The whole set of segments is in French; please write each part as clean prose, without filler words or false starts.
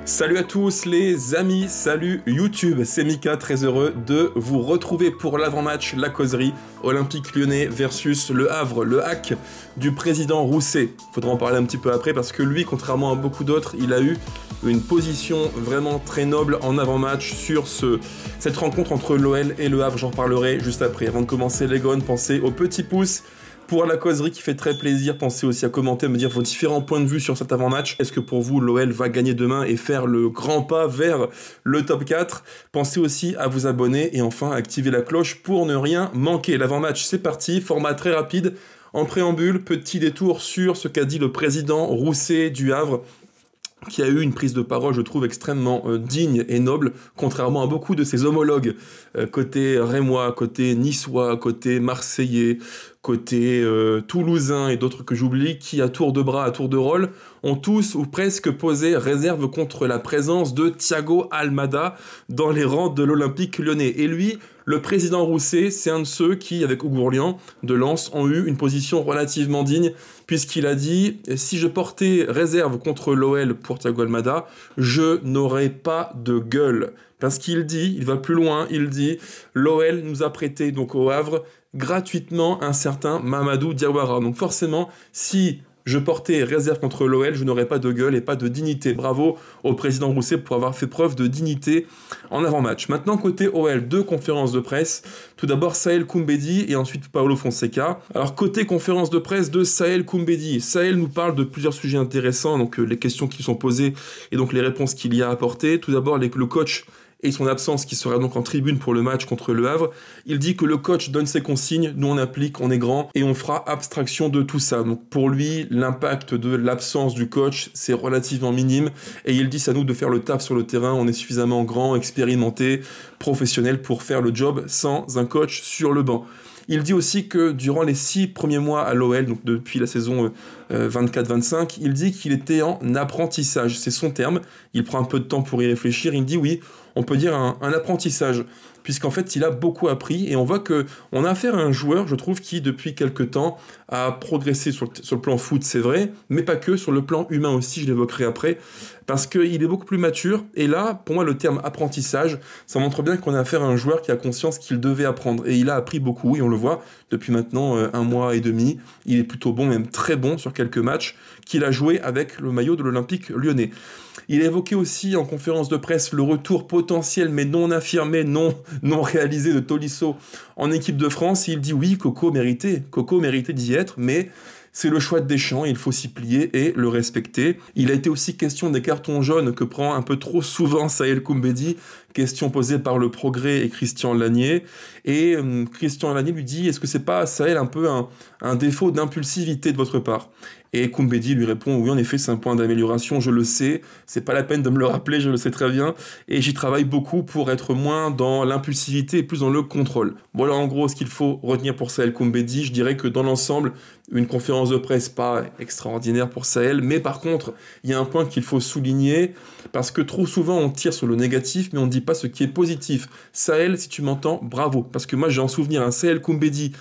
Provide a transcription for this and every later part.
Salut à tous les amis, salut YouTube, c'est Mika, très heureux de vous retrouver pour l'avant-match, la causerie, Olympique Lyonnais versus Le Havre, le hack du président Rousset. Faudra en parler un petit peu après parce que lui, contrairement à beaucoup d'autres, il a eu une position vraiment très noble en avant-match sur cette rencontre entre l'OL et Le Havre, j'en parlerai juste après. Avant de commencer les gones, pensez au petit pouce. Pour la causerie qui fait très plaisir, pensez aussi à commenter, me dire vos différents points de vue sur cet avant-match. Est-ce que pour vous, l'OL va gagner demain et faire le grand pas vers le top 4? Pensez aussi à vous abonner et enfin activer la cloche pour ne rien manquer. L'avant-match, c'est parti, format très rapide. En préambule, petit détour sur ce qu'a dit le président Rousset du Havre, qui a eu une prise de parole, je trouve, extrêmement digne et noble, contrairement à beaucoup de ses homologues, côté rémois, côté niçois, côté marseillais, côté toulousain et d'autres que j'oublie, qui à tour de bras, à tour de rôle, ont tous ou presque posé réserve contre la présence de Thiago Almada dans les rangs de l'Olympique Lyonnais. Et lui, le président Rousset, c'est un de ceux qui, avec Ougourlian de Lens, ont eu une position relativement digne, puisqu'il a dit « Si je portais réserve contre l'OL pour Thiago Almada, je n'aurais pas de gueule ». Parce qu'il dit, il va plus loin, il dit « L'OL nous a prêté donc au Havre gratuitement un certain Mamadou Diawara ». Donc forcément, si je portais réserve contre l'OL, je n'aurais pas de gueule et pas de dignité. Bravo au président Rousset pour avoir fait preuve de dignité en avant-match. Maintenant, côté OL, deux conférences de presse. Tout d'abord, Saël Koumbedi et ensuite Paulo Fonseca. Alors, côté conférence de presse de Saël Koumbedi, Saël nous parle de plusieurs sujets intéressants, donc les questions qui sont posées et donc les réponses qu'il y a apportées. Tout d'abord, le coach et son absence qui sera donc en tribune pour le match contre Le Havre. Il dit que le coach donne ses consignes, nous on applique, on est grand, et on fera abstraction de tout ça. Donc pour lui, l'impact de l'absence du coach, c'est relativement minime, et il dit c'est à nous de faire le taf sur le terrain, on est suffisamment grand, expérimenté, professionnel pour faire le job sans un coach sur le banc. Il dit aussi que durant les 6 premiers mois à l'OL, donc depuis la saison 24-25, il dit qu'il était en apprentissage. C'est son terme. Il prend un peu de temps pour y réfléchir. Il dit oui, on peut dire un apprentissage, puisqu'en fait, il a beaucoup appris. Et on voit qu'on a affaire à un joueur, je trouve, qui, depuis quelques temps, a progressé sur le plan foot, c'est vrai, mais pas que, sur le plan humain aussi, je l'évoquerai après, parce qu'il est beaucoup plus mature. Et là, pour moi, le terme apprentissage, ça montre bien qu'on a affaire à un joueur qui a conscience qu'il devait apprendre. Et il a appris beaucoup, et on le voit depuis maintenant 1 mois et demi. Il est plutôt bon, même très bon, sur quelques matchs qu'il a joué avec le maillot de l'Olympique Lyonnais. Il a évoqué aussi en conférence de presse le retour potentiel, mais non affirmé, non réalisé de Tolisso en équipe de France. Il dit oui, Coco méritait d'y être, mais c'est le choix de Deschamps, il faut s'y plier et le respecter. Il a été aussi question des cartons jaunes que prend un peu trop souvent Saël Koumbedi, question posée par le Progrès et Christian Lanier. Et Christian Lanier lui dit, est-ce que c'est pas, Saël, un peu un défaut d'impulsivité de votre part? Et Koumbedi lui répond, oui, en effet, c'est un point d'amélioration, je le sais, c'est pas la peine de me le rappeler, je le sais très bien, et j'y travaille beaucoup pour être moins dans l'impulsivité et plus dans le contrôle. Voilà en gros ce qu'il faut retenir pour Saël Koumbedi. Je dirais que dans l'ensemble, une conférence de presse pas extraordinaire pour Saël, mais par contre, il y a un point qu'il faut souligner, parce que trop souvent on tire sur le négatif, mais on ne dit pas ce qui est positif. Saël, si tu m'entends, bravo, parce que moi j'ai en souvenir un Saël Koumbedi,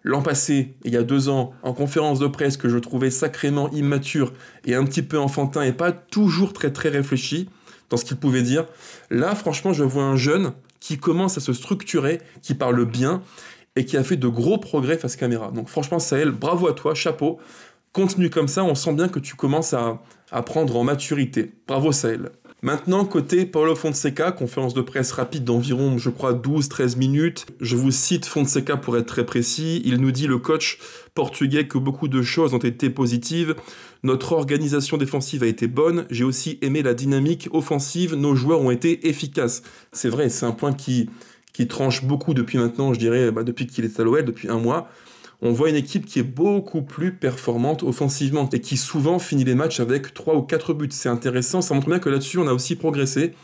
l'an passé, il y a 2 ans, en conférence de presse que je trouvais sacrément immature et un petit peu enfantin et pas toujours très réfléchi dans ce qu'il pouvait dire. Là, franchement, je vois un jeune qui commence à se structurer, qui parle bien et qui a fait de gros progrès face caméra. Donc franchement, Saël, bravo à toi, chapeau. Continue comme ça, on sent bien que tu commences à prendre en maturité. Bravo Saël. Maintenant, côté Paulo Fonseca, conférence de presse rapide d'environ, je crois, 12-13 minutes. Je vous cite Fonseca pour être très précis. Il nous dit, le coach portugais, que beaucoup de choses ont été positives. Notre organisation défensive a été bonne. J'ai aussi aimé la dynamique offensive. Nos joueurs ont été efficaces. C'est vrai, c'est un point qui tranche beaucoup depuis maintenant, je dirais, depuis qu'il est à l'OL, depuis 1 mois. On voit une équipe qui est beaucoup plus performante offensivement et qui souvent finit les matchs avec 3 ou 4 buts. C'est intéressant, ça montre bien que là-dessus on a aussi progressé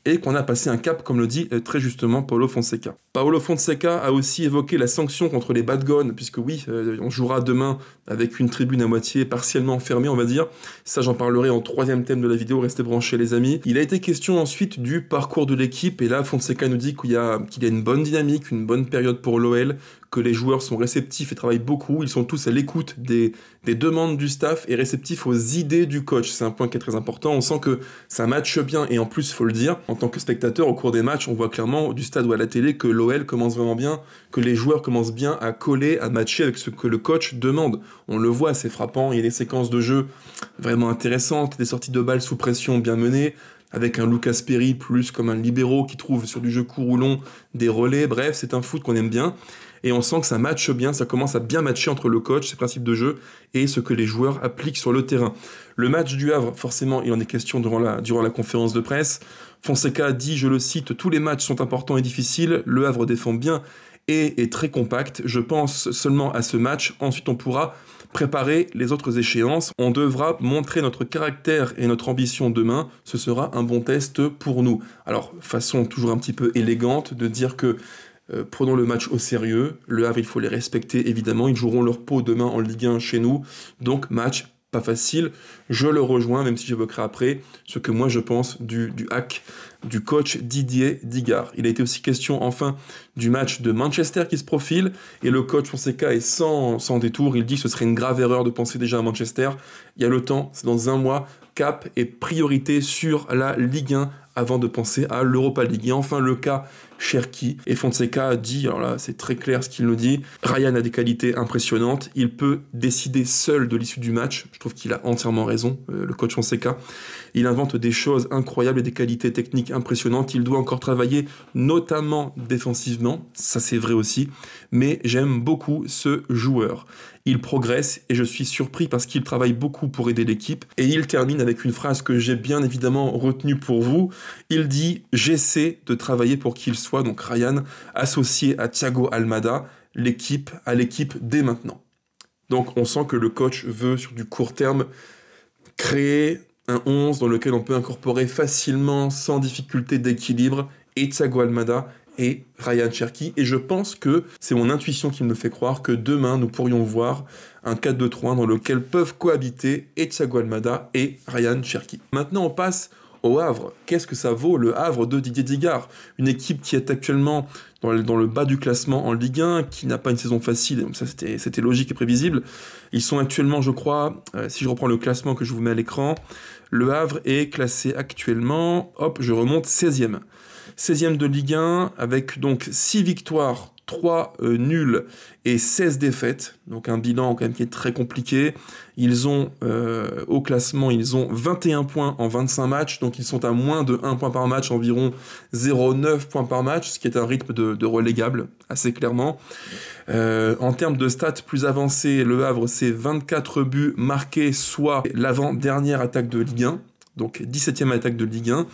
et qu'on a passé un cap, comme le dit très justement Paulo Fonseca. Paulo Fonseca a aussi évoqué la sanction contre les bad guns, puisque oui, on jouera demain avec une tribune à moitié partiellement fermée, on va dire. Ça, j'en parlerai en 3e thème de la vidéo, restez branchés les amis. Il a été question ensuite du parcours de l'équipe, et là, Fonseca nous dit qu'il y a une bonne dynamique, une bonne période pour l'OL, que les joueurs sont réceptifs et travaillent beaucoup. Ils sont tous à l'écoute des demandes du staff et réceptifs aux idées du coach. C'est un point qui est très important. On sent que ça matche bien. Et en plus, il faut le dire, en tant que spectateur, au cours des matchs, on voit clairement du stade ou à la télé que l'OL commence vraiment bien, que les joueurs commencent bien à coller, à matcher avec ce que le coach demande. On le voit, c'est frappant. Il y a des séquences de jeu vraiment intéressantes, des sorties de balles sous pression bien menées, avec un Lucas Perry plus comme un libéro qui trouve sur du jeu court ou long des relais. Bref, c'est un foot qu'on aime bien. Et on sent que ça matche bien, ça commence à bien matcher entre le coach, ses principes de jeu, et ce que les joueurs appliquent sur le terrain. Le match du Havre, forcément, il en est question durant la conférence de presse. Fonseca dit, je le cite, « Tous les matchs sont importants et difficiles, le Havre défend bien et est très compact. Je pense seulement à ce match, ensuite on pourra préparer les autres échéances. On devra montrer notre caractère et notre ambition demain. Ce sera un bon test pour nous. » Alors, façon toujours un petit peu élégante de dire que prenons le match au sérieux. Le Havre, il faut les respecter, évidemment. Ils joueront leur peau demain en Ligue 1 chez nous. Donc, match pas facile. Je le rejoins, même si j'évoquerai après ce que moi je pense du hack du coach Didier Digard. Il a été aussi question, enfin, du match de Manchester qui se profile. Et le coach Fonseca est sans détour. Il dit que ce serait une grave erreur de penser déjà à Manchester. Il y a le temps, c'est dans un mois. Cap et priorité sur la Ligue 1 avant de penser à l'Europa League. Et enfin, le cas Cherki. Et Fonseca a dit, alors là, c'est très clair ce qu'il nous dit, Ryan a des qualités impressionnantes, il peut décider seul de l'issue du match. Je trouve qu'il a entièrement raison, le coach Fonseca. Il invente des choses incroyables et des qualités techniques impressionnantes. Il doit encore travailler, notamment défensivement, ça c'est vrai aussi, mais j'aime beaucoup ce joueur. Il progresse et je suis surpris parce qu'il travaille beaucoup pour aider l'équipe. Et il termine avec une phrase que j'ai bien évidemment retenue pour vous. Il dit « J'essaie de travailler pour qu'il soit, donc Ryan, associé à Thiago Almada, à l'équipe dès maintenant. » Donc on sent que le coach veut, sur du court terme, créer un 11 dans lequel on peut incorporer facilement, sans difficulté d'équilibre, et Thiago Almada et Ryan Cherki. Et je pense que c'est mon intuition qui me fait croire que demain, nous pourrions voir un 4-2-3-1 dans lequel peuvent cohabiter et Thiago Almada et Ryan Cherki. Maintenant, on passe au Havre. Qu'est-ce que ça vaut, le Havre de Didier Digard? Une équipe qui est actuellement dans le bas du classement en Ligue 1, qui n'a pas une saison facile, ça c'était logique et prévisible. Ils sont actuellement, je crois, si je reprends le classement que je vous mets à l'écran, le Havre est classé actuellement, hop, je remonte 16e. 16e de Ligue 1, avec donc 6 victoires, 3 nuls et 16 défaites. Donc un bilan quand même qui est très compliqué. Ils ont, au classement, ils ont 21 points en 25 matchs. Donc ils sont à moins de 1 point par match, environ 0,9 points par match, ce qui est un rythme de relégable, assez clairement. En termes de stats plus avancés, le Havre, c'est 24 buts marqués, soit l'avant-dernière attaque de Ligue 1. Donc 17e attaque de Ligue 1,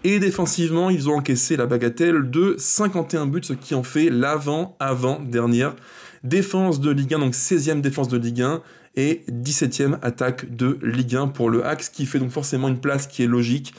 et défensivement, ils ont encaissé la bagatelle de 51 buts, ce qui en fait l'avant-dernière défense de Ligue 1, donc 16e défense de Ligue 1, et 17e attaque de Ligue 1 pour le Hack, ce qui fait donc forcément une place qui est logique.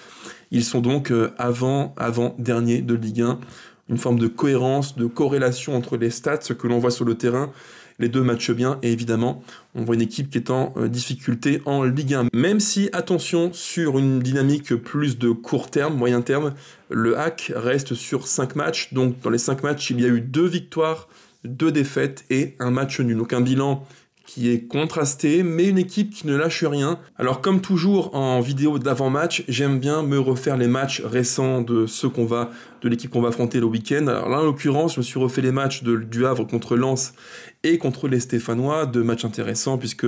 Ils sont donc avant-dernier de Ligue 1, une forme de cohérence, de corrélation entre les stats, ce que l'on voit sur le terrain. Les deux matchent bien, et évidemment, on voit une équipe qui est en difficulté en Ligue 1. Même si, attention, sur une dynamique plus de court terme, moyen terme, le Hack reste sur 5 matchs. Donc, dans les 5 matchs, il y a eu 2 victoires, 2 défaites et un match nul. Donc, un bilan qui est contrasté, mais une équipe qui ne lâche rien. Alors, comme toujours en vidéo d'avant-match, j'aime bien me refaire les matchs récents de l'équipe qu'on va affronter le week-end. Alors là, en l'occurrence, je me suis refait les matchs du Havre contre Lens et contre les Stéphanois, 2 matchs intéressants, puisque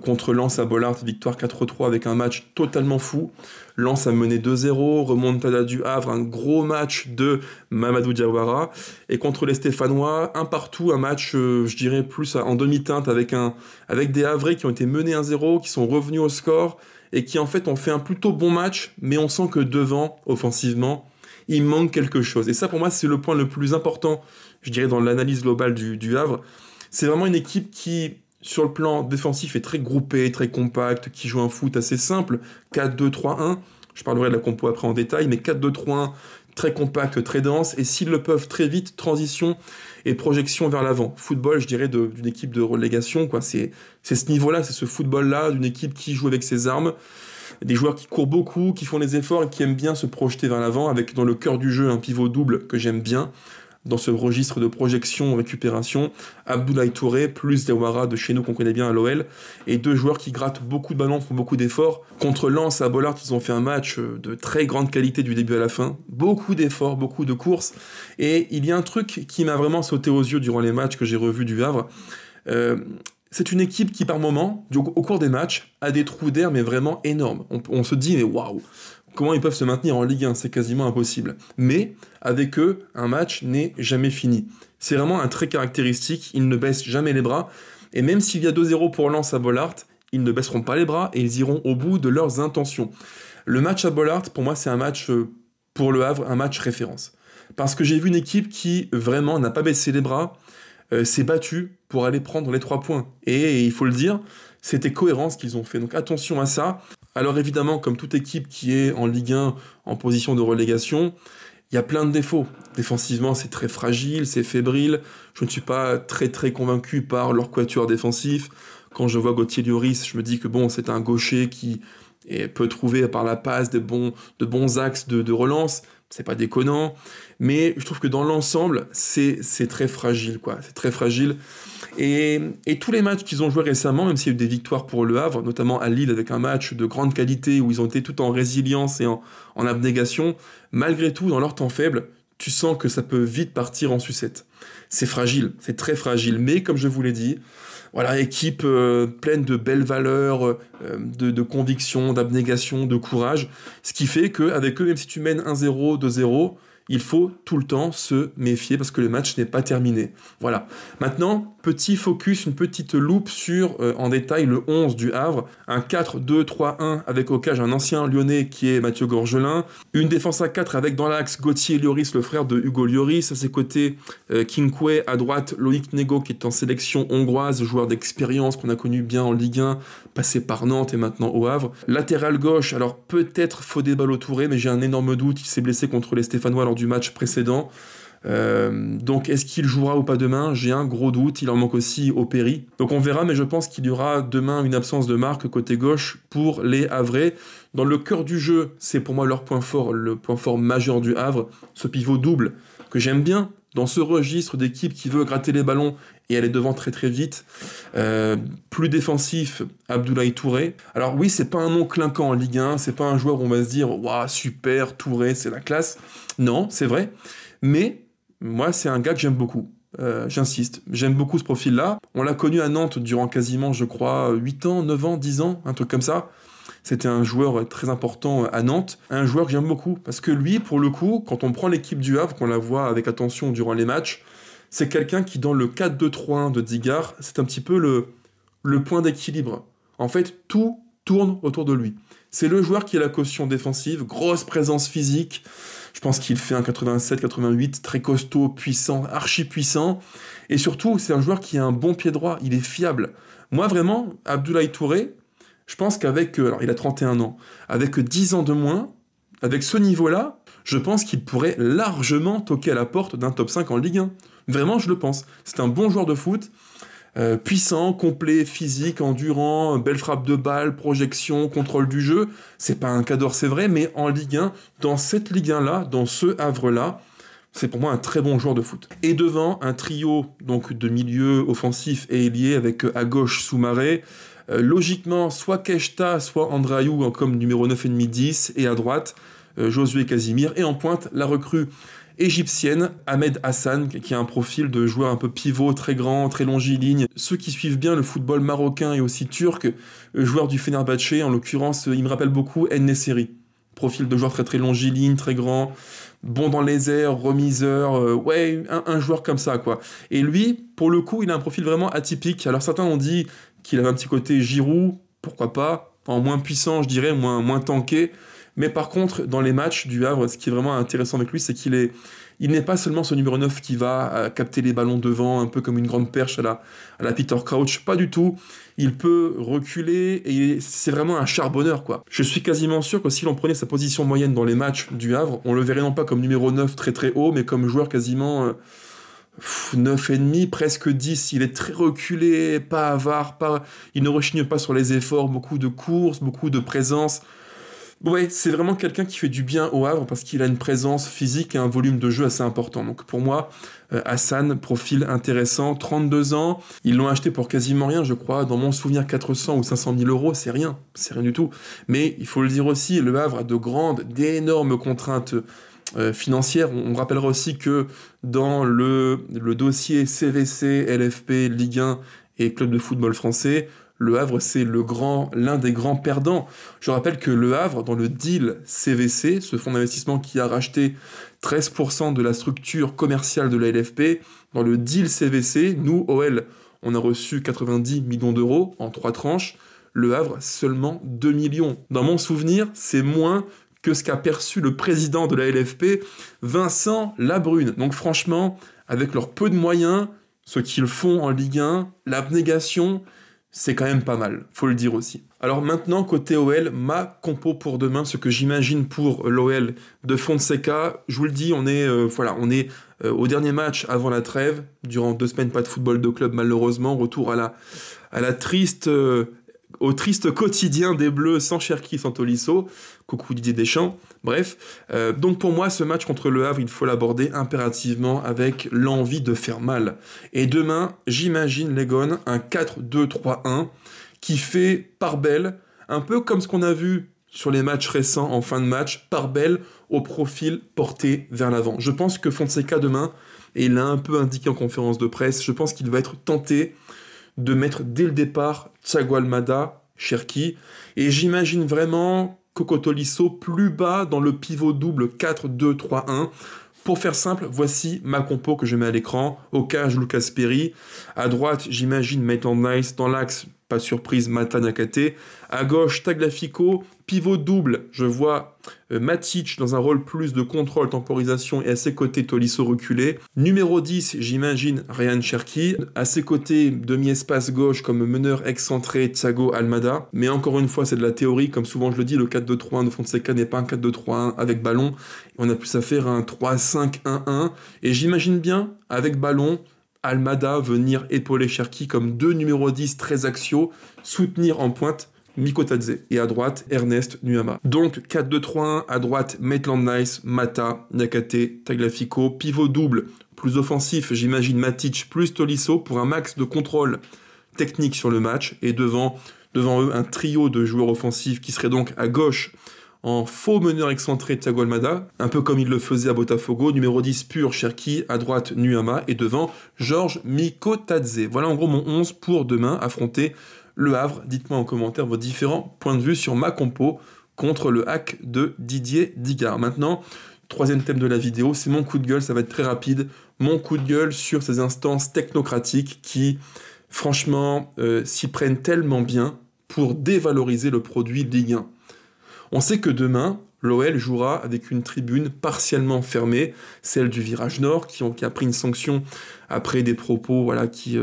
contre Lens à Bollaert, victoire 4-3 avec un match totalement fou. Lens a mené 2-0, remontada du Havre, un gros match de Mamadou Diawara, et contre les Stéphanois, un partout, un match, je dirais, plus en demi-teinte, avec des Havrais qui ont été menés 1-0, qui sont revenus au score, et qui en fait ont fait un plutôt bon match, mais on sent que devant, offensivement, il manque quelque chose. Et ça, pour moi, c'est le point le plus important, je dirais, dans l'analyse globale du Havre. C'est vraiment une équipe qui, sur le plan défensif, est très groupée, très compacte, qui joue un foot assez simple, 4-2-3-1. Je parlerai de la compo après en détail, mais 4-2-3-1, très compact, très dense, et s'ils le peuvent très vite, transition et projection vers l'avant. Football, je dirais, d'une équipe de relégation, quoi. C'est ce niveau-là, c'est ce football-là, d'une équipe qui joue avec ses armes, des joueurs qui courent beaucoup, qui font des efforts et qui aiment bien se projeter vers l'avant, avec dans le cœur du jeu un pivot double que j'aime bien, dans ce registre de projection, récupération. Abdoulaye Touré, plus Diawara de chez nous qu'on connaît bien à l'OL, et 2 joueurs qui grattent beaucoup de ballons, font beaucoup d'efforts. Contre Lens à Bollaert, ils ont fait un match de très grande qualité du début à la fin. Beaucoup d'efforts, beaucoup de courses. Et il y a un truc qui m'a vraiment sauté aux yeux durant les matchs que j'ai revus du Havre. C'est une équipe qui, par moment, au cours des matchs, a des trous d'air, mais vraiment énormes. On se dit, mais waouh, comment ils peuvent se maintenir en Ligue 1? C'est quasiment impossible. Mais, avec eux, un match n'est jamais fini. C'est vraiment un trait caractéristique, ils ne baissent jamais les bras. Et même s'il y a 2-0 pour Lens à Bollaert, ils ne baisseront pas les bras et ils iront au bout de leurs intentions. Le match à Bollaert, pour moi, c'est un match, pour le Havre, un match référence. Parce que j'ai vu une équipe qui, vraiment, n'a pas baissé les bras, s'est battue pour aller prendre les 3 points. Et il faut le dire, c'était cohérent ce qu'ils ont fait. Donc attention à ça. Alors évidemment, comme toute équipe qui est en Ligue 1 en position de relégation, il y a plein de défauts. Défensivement, c'est très fragile, c'est fébrile. Je ne suis pas très convaincu par leur quatuor défensif. Quand je vois Gauthier Lloris, je me dis que bon, c'est un gaucher qui peut trouver par la passe de bons axes de relance. C'est pas déconnant, mais je trouve que dans l'ensemble, c'est très fragile, quoi. C'est très fragile. Et tous les matchs qu'ils ont joués récemment, même s'il y a eu des victoires pour le Havre, notamment à Lille avec un match de grande qualité où ils ont été tout en résilience et en abnégation, malgré tout, dans leur temps faible, tu sens que ça peut vite partir en sucette. C'est fragile, c'est très fragile, mais comme je vous l'ai dit, voilà, équipe pleine de belles valeurs, de conviction, d'abnégation, de courage, ce qui fait qu'avec eux, même si tu mènes 1-0, 2-0, il faut tout le temps se méfier parce que le match n'est pas terminé. Voilà. Maintenant, petit focus, une petite loupe sur, en détail, le 11 du Havre. Un 4-2-3-1 avec au cage un ancien Lyonnais qui est Mathieu Gorgelin. Une défense à 4 avec dans l'axe Gauthier Lloris, le frère de Hugo Lloris. À ses côtés, Kinkwe. À droite, Loïc Nego qui est en sélection hongroise, joueur d'expérience qu'on a connu bien en Ligue 1, passé par Nantes et maintenant au Havre. Latéral gauche, alors peut-être Fodé Ballo-Touré, mais j'ai un énorme doute. Il s'est blessé contre les Stéphanois lors du match précédent. Donc est-ce qu'il jouera ou pas demain? J'ai un gros doute. Il en manque aussi Opéry. Donc on verra, mais je pense qu'il y aura demain une absence de marque côté gauche pour les Havrais. Dans le cœur du jeu, c'est pour moi leur point fort, le point fort majeur du Havre, ce pivot double que j'aime bien dans ce registre d'équipe qui veut gratter les ballons et aller devant très vite. Plus défensif, Abdoulaye Touré. Alors oui, c'est pas un nom clinquant en Ligue 1, c'est pas un joueur où on va se dire « Waouh, super, Touré, c'est la classe ». Non, c'est vrai, mais moi, c'est un gars que j'aime beaucoup. J'insiste, j'aime beaucoup ce profil-là. On l'a connu à Nantes durant quasiment, je crois, 8 ans, 9 ans, 10 ans, un truc comme ça. C'était un joueur très important à Nantes, un joueur que j'aime beaucoup, parce que lui, pour le coup, quand on prend l'équipe du Havre, qu'on la voit avec attention durant les matchs, c'est quelqu'un qui, dans le 4-2-3-1 de Digard, c'est un petit peu le point d'équilibre. En fait, tout tourne autour de lui. C'est le joueur qui a la caution défensive, grosse présence physique, je pense qu'il fait un 87-88, très costaud, puissant, archi puissant, et surtout, c'est un joueur qui a un bon pied droit, il est fiable. Moi, vraiment, Abdoulaye Touré, je pense qu'avec, alors il a 31 ans, avec 10 ans de moins, avec ce niveau-là, je pense qu'il pourrait largement toquer à la porte d'un top 5 en Ligue 1. Vraiment, je le pense. C'est un bon joueur de foot, puissant, complet, physique, endurant, belle frappe de balle, projection, contrôle du jeu. C'est pas un cador, c'est vrai, mais en Ligue 1, dans cette Ligue 1-là, dans ce Havre-là, c'est pour moi un très bon joueur de foot. Et devant, un trio donc de milieu offensif et ailier avec à gauche Soumaré, logiquement, soit Keshta, soit Andrayou comme numéro 9,5-10, et à droite, Josué Casimir, et en pointe, la recrue égyptienne, Ahmed Hassan, qui a un profil de joueur un peu pivot, très grand, très longiligne. Ceux qui suivent bien le football marocain et aussi turc, joueur du Fenerbahçe, en l'occurrence, il me rappelle beaucoup En-Nesyri. Profil de joueur très longiligne, très grand, bon dans les airs, remiseur, ouais, un joueur comme ça, quoi. Et lui, pour le coup, il a un profil vraiment atypique. Alors certains ont dit qu'il avait un petit côté Giroud, pourquoi pas, en moins puissant, je dirais, moins tanké. Mais par contre, dans les matchs du Havre, ce qui est vraiment intéressant avec lui, c'est qu'il n'est pas seulement ce numéro 9 qui va capter les ballons devant, un peu comme une grande perche à la Peter Crouch, pas du tout. Il peut reculer et c'est vraiment un charbonneur, quoi. Je suis quasiment sûr que si l'on prenait sa position moyenne dans les matchs du Havre, on le verrait non pas comme numéro 9 très haut, mais comme joueur quasiment 9,5, presque 10. Il est très reculé, pas avare, il ne rechigne pas sur les efforts, beaucoup de courses, beaucoup de présence. Ouais, c'est vraiment quelqu'un qui fait du bien au Havre parce qu'il a une présence physique et un volume de jeu assez important. Donc pour moi, Hassan, profil intéressant, 32 ans. Ils l'ont acheté pour quasiment rien, je crois. Dans mon souvenir, 400 ou 500 000 euros, c'est rien du tout. Mais il faut le dire aussi, le Havre a d'énormes contraintes financières. On rappellera aussi que dans le dossier CVC, LFP, Ligue 1 et Club de football français, le Havre, c'est l'un des grands perdants. Je rappelle que le Havre, dans le deal CVC, ce fonds d'investissement qui a racheté 13% de la structure commerciale de la LFP, dans le deal CVC, nous, OL, on a reçu 90 millions d'euros en 3 tranches, le Havre, seulement 2 millions. Dans mon souvenir, c'est moins que ce qu'a perçu le président de la LFP, Vincent Labrune. Donc franchement, avec leurs peu de moyens, ce qu'ils font en Ligue 1, l'abnégation, c'est quand même pas mal, faut le dire aussi. Alors maintenant, côté OL, ma compo pour demain, ce que j'imagine pour l'OL de Fonseca, je vous le dis, on est au dernier match avant la trêve, durant 2 semaines pas de football de club malheureusement, retour au triste quotidien des Bleus sans Cherki, sans Tolisso, coucou Didier Deschamps, bref. Donc pour moi, ce match contre le Havre, il faut l'aborder impérativement avec l'envie de faire mal. Et demain, j'imagine les Gones, un 4-2-3-1 qui fait part belle, un peu comme ce qu'on a vu sur les matchs récents en fin de match, part belle au profil porté vers l'avant. Je pense que Fonseca demain, et il l'a un peu indiqué en conférence de presse, je pense qu'il va être tenté de mettre dès le départ Thiago Almada, Cherki, et j'imagine vraiment Coco Tolisso plus bas dans le pivot double 4-2-3-1. Pour faire simple, voici ma compo que je mets à l'écran. Au cage, Lucas Perry. À droite, j'imagine Maitland-Niles. Dans l'axe, pas surprise, Mata Nakate. À gauche, Tagliafico. Pivot double, je vois Matic dans un rôle plus de contrôle, temporisation, et à ses côtés, Tolisso reculé. Numéro 10, j'imagine Ryan Cherki. À ses côtés, demi-espace gauche comme meneur excentré, Thiago Almada. Mais encore une fois, c'est de la théorie. Comme souvent je le dis, le 4-2-3-1 de Fonseca n'est pas un 4-2-3-1 avec ballon. On a plus à faire un 3-5-1-1. Et j'imagine bien, avec ballon, Almada venir épauler Cherki comme 2 numéros 10 très axiaux, soutenir en pointe Mikotadze, et à droite, Ernest Nuama. Donc 4-2-3-1, à droite, Maitland-Niles, Mata, Nakate, Tagliafico, pivot double, plus offensif, j'imagine Matic plus Tolisso pour un max de contrôle technique sur le match, et devant eux un trio de joueurs offensifs qui serait donc à gauche en faux meneur excentré Thiago Almada, un peu comme il le faisait à Botafogo, numéro 10 pur Cherki, à droite Nuama, et devant Georges Mikotadze. Voilà en gros mon 11 pour demain affronter le Havre. Dites-moi en commentaire vos différents points de vue sur ma compo contre le hack de Didier Digard. Maintenant, troisième thème de la vidéo, c'est mon coup de gueule, ça va être très rapide. Mon coup de gueule sur ces instances technocratiques qui, franchement, s'y prennent tellement bien pour dévaloriser le produit Ligue 1. On sait que demain, l'OL jouera avec une tribune partiellement fermée, celle du Virage Nord, qui a pris une sanction après des propos qui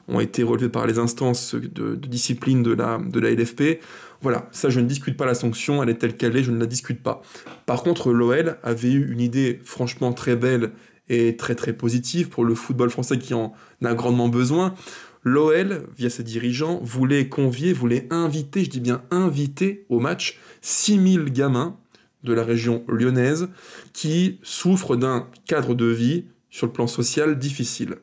ont été relevés par les instances de discipline de la LFP. Voilà, ça je ne discute pas la sanction, elle est telle qu'elle est, je ne la discute pas. Par contre, l'OL avait eu une idée franchement très belle et très très positive pour le football français qui en a grandement besoin. L'OL, via ses dirigeants, voulait inviter, je dis bien inviter au match 6000 gamins de la région lyonnaise qui souffrent d'un cadre de vie sur le plan social difficile.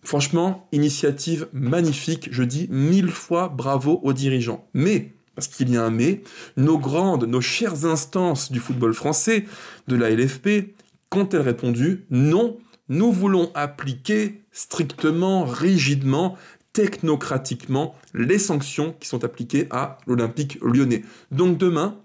Franchement, initiative magnifique, je dis 1000 fois bravo aux dirigeants. Mais, parce qu'il y a un mais, nos chères instances du football français, de la LFP, qu'ont-elles répondu ? Non, nous voulons appliquer strictement, rigidement, technocratiquement, les sanctions qui sont appliquées à l'Olympique lyonnais. Donc demain,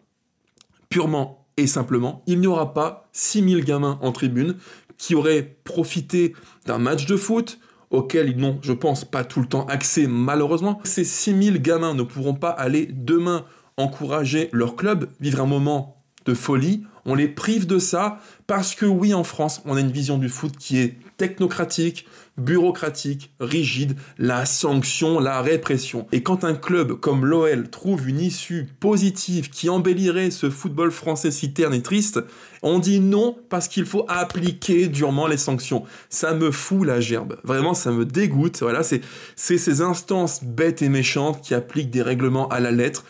purement et simplement, il n'y aura pas 6000 gamins en tribune qui auraient profité d'un match de foot auquel ils n'ont, je pense, pas tout le temps accès malheureusement. Ces 6000 gamins ne pourront pas aller demain encourager leur club, vivre un moment de folie. On les prive de ça parce que oui, en France, on a une vision du foot qui est technocratique, bureaucratique, rigide, la sanction, la répression. Et quand un club comme l'OL trouve une issue positive qui embellirait ce football français si terne et triste, on dit non parce qu'il faut appliquer durement les sanctions. Ça me fout la gerbe. Vraiment, ça me dégoûte. Voilà, c'est ces instances bêtes et méchantes qui appliquent des règlements à la lettre.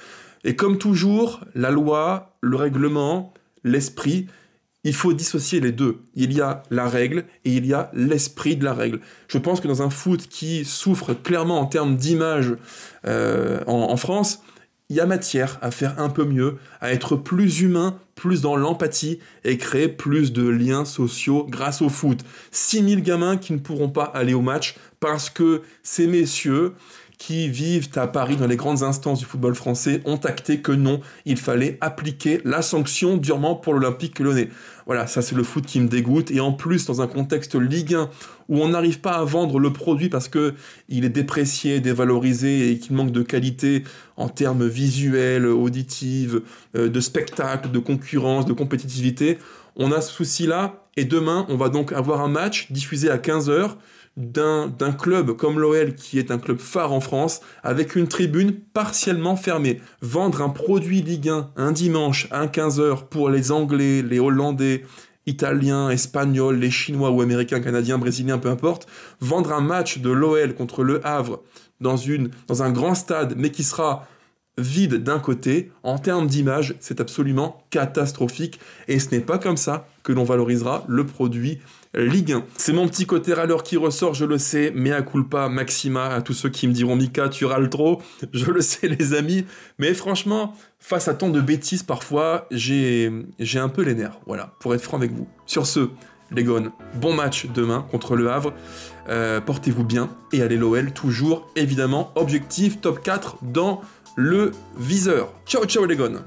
Et comme toujours, la loi, le règlement, l'esprit, il faut dissocier les deux. Il y a la règle et il y a l'esprit de la règle. Je pense que dans un foot qui souffre clairement en termes d'image en France, il y a matière à faire un peu mieux, à être plus humain, plus dans l'empathie et créer plus de liens sociaux grâce au foot. 6000 gamins qui ne pourront pas aller au match parce que ces messieurs qui vivent à Paris dans les grandes instances du football français ont acté que non, il fallait appliquer la sanction durement pour l'Olympique Lyonnais. Voilà, ça c'est le foot qui me dégoûte, et en plus dans un contexte Ligue 1 où on n'arrive pas à vendre le produit parce que il est déprécié, dévalorisé et qu'il manque de qualité en termes visuels, auditifs, de spectacle, de concurrence, de compétitivité, on a ce souci-là, et demain on va donc avoir un match diffusé à 15h, d'un club comme l'OL, qui est un club phare en France, avec une tribune partiellement fermée. Vendre un produit Ligue 1 un dimanche à 15h pour les Anglais, les Hollandais, Italiens, Espagnols, les Chinois ou Américains, Canadiens, Brésiliens, peu importe, vendre un match de l'OL contre le Havre dans un grand stade, mais qui sera vide d'un côté, en termes d'image, c'est absolument catastrophique, et ce n'est pas comme ça que l'on valorisera le produit Ligue 1. C'est mon petit côté râleur qui ressort, je le sais, mea culpa maxima à tous ceux qui me diront « Mika, tu râles trop », je le sais les amis, mais franchement, face à tant de bêtises parfois, j'ai un peu les nerfs, voilà, pour être franc avec vous. Sur ce, les gones, bon match demain contre le Havre, portez-vous bien, et allez l'OL, toujours, évidemment, objectif top 4 dans le viseur. Ciao ciao les gones.